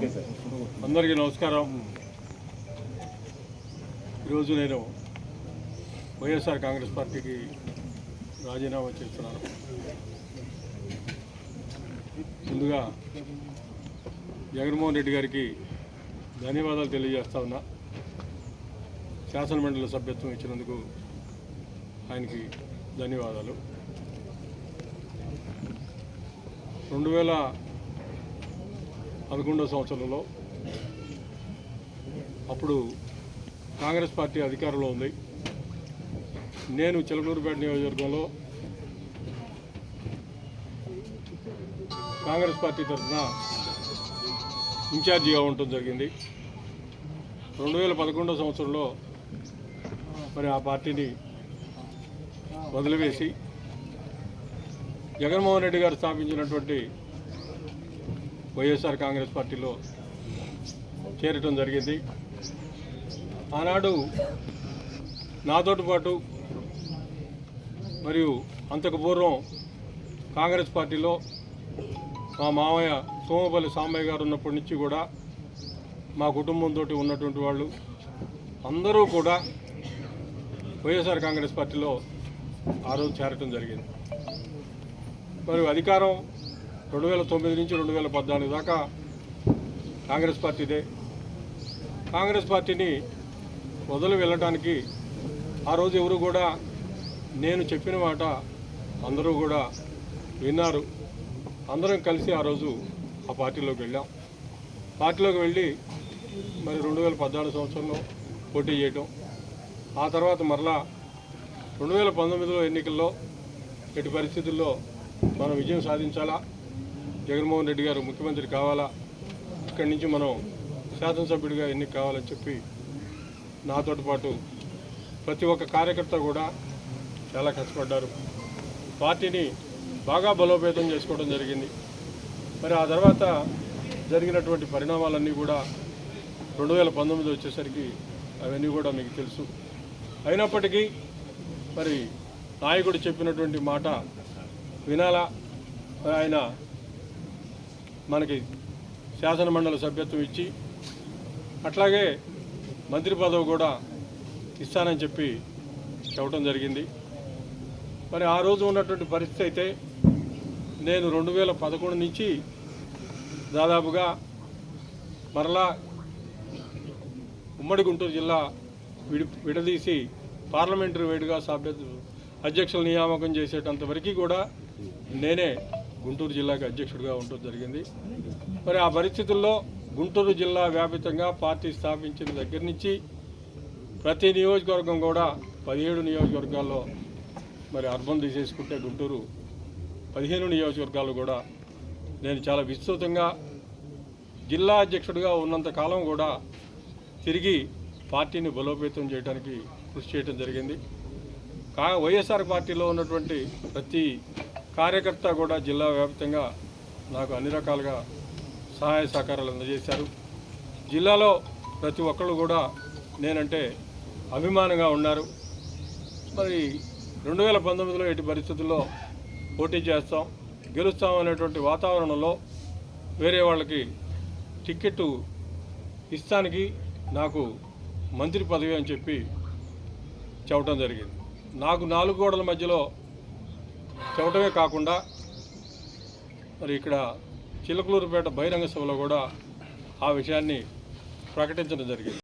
అందరికీ నమస్కారం. ఈరోజు నేను వైఎస్ఆర్ కాంగ్రెస్ పార్టీకి రాజీనామా చేస్తున్నాను. ముందుగా జగన్మోహన్ రెడ్డి గారికి ధన్యవాదాలు తెలియజేస్తా ఉన్నా. శాసనమండలి సభ్యత్వం ఇచ్చినందుకు ఆయనకి ధన్యవాదాలు. 2011 సంవత్సరంలో అప్పుడు కాంగ్రెస్ పార్టీ అధికారంలో ఉంది. నేను చిలకలూరుపేట నియోజకవర్గంలో కాంగ్రెస్ పార్టీ తరఫున ఇన్ఛార్జిగా ఉండటం జరిగింది. 2011 సంవత్సరంలో మరి ఆ పార్టీని వదిలివేసి జగన్మోహన్ రెడ్డి గారు స్థాపించినటువంటి వైఎస్ఆర్ కాంగ్రెస్ పార్టీలో చేరటం జరిగింది. ఆనాడు నాతోటి పాటు మరియు అంతకు పూర్వం కాంగ్రెస్ పార్టీలో మా మామయ్య సోమపల్లి సాంబయ్య గారు ఉన్నప్పటి నుంచి కూడా మా కుటుంబంతో ఉన్నటువంటి వాళ్ళు అందరూ కూడా వైఎస్ఆర్ కాంగ్రెస్ పార్టీలో ఆ రోజు చేరటం జరిగింది. మరియు అధికారం 2009 నుంచి 2014 దాకా కాంగ్రెస్ పార్టీదే. కాంగ్రెస్ పార్టీని వదిలి వెళ్ళటానికి ఆ రోజు ఎవరు కూడా నేను చెప్పిన మాట అందరూ కూడా విన్నారు. అందరం కలిసి ఆ రోజు ఆ పార్టీలోకి వెళ్ళాం. పార్టీలోకి వెళ్ళి మరి 2014 సంవత్సరంలో పోటీ చేయటం, ఆ తర్వాత మరలా 2019లో ఎన్నికల్లో ఎట్టి పరిస్థితుల్లో మనం విజయం సాధించాలా, జగన్మోహన్ రెడ్డి గారు ముఖ్యమంత్రి కావాలా, ఇక్కడి నుంచి మనం శాసనసభ్యుడిగా ఎన్నిక కావాలని చెప్పి నాతో పాటు ప్రతి ఒక్క కార్యకర్త కూడా చాలా కష్టపడ్డారు. పార్టీని బాగా బలోపేతం చేసుకోవడం జరిగింది. మరి ఆ తర్వాత జరిగినటువంటి పరిణామాలన్నీ కూడా 2019 వచ్చేసరికి అవన్నీ కూడా మీకు తెలుసు. అయినప్పటికీ మరి నాయకుడు చెప్పినటువంటి మాట వినాలా, ఆయన మనకి శాసనమండలి సభ్యత్వం ఇచ్చి అట్లాగే మంత్రి పదవి కూడా ఇస్తానని చెప్పి చెప్పడం జరిగింది. మరి ఆ రోజు ఉన్నటువంటి పరిస్థితి అయితే నేను 2011 నుంచి దాదాపుగా మరలా ఉమ్మడి గుంటూరు జిల్లా విడదీసి పార్లమెంటరీ వైడ్గా అధ్యక్షుల నియామకం చేసేటంత వరకు కూడా నేనే గుంటూరు జిల్లాకి అధ్యక్షుడిగా ఉండటం జరిగింది. మరి ఆ పరిస్థితుల్లో గుంటూరు జిల్లా వ్యాపితంగా పార్టీ స్థాపించిన దగ్గర నుంచి ప్రతి నియోజకవర్గం కూడా 17 నియోజకవర్గాల్లో మరి అర్బన్ తీసేసుకుంటే గుంటూరు 15 నియోజకవర్గాలు కూడా నేను చాలా విస్తృతంగా జిల్లా అధ్యక్షుడిగా ఉన్నంత కాలం కూడా తిరిగి పార్టీని బలోపేతం చేయడానికి కృషి చేయడం జరిగింది. వైఎస్ఆర్ పార్టీలో ఉన్నటువంటి ప్రతి కార్యకర్త కూడా జిల్లా వ్యాప్తంగా నాకు అన్ని రకాలుగా సహాయ సహకారాలు అందజేశారు. జిల్లాలో ప్రతి ఒక్కళ్ళు కూడా నేనంటే అభిమానంగా ఉన్నారు. మరి 2019లో ఎట్టి పరిస్థితుల్లో పోటీ చేస్తాం, గెలుస్తాం అనేటువంటి వాతావరణంలో వేరే వాళ్ళకి టికెట్ ఇస్తానికి నాకు మంత్రి పదవి అని చెప్పి చెప్పడం జరిగింది. నాకు 4 గోడల మధ్యలో చెప్పటమే కాకుండా మరి ఇక్కడ చిలకలూరుపేట బహిరంగ సభలో కూడా ఆ విషయాన్ని ప్రకటించడం జరిగింది.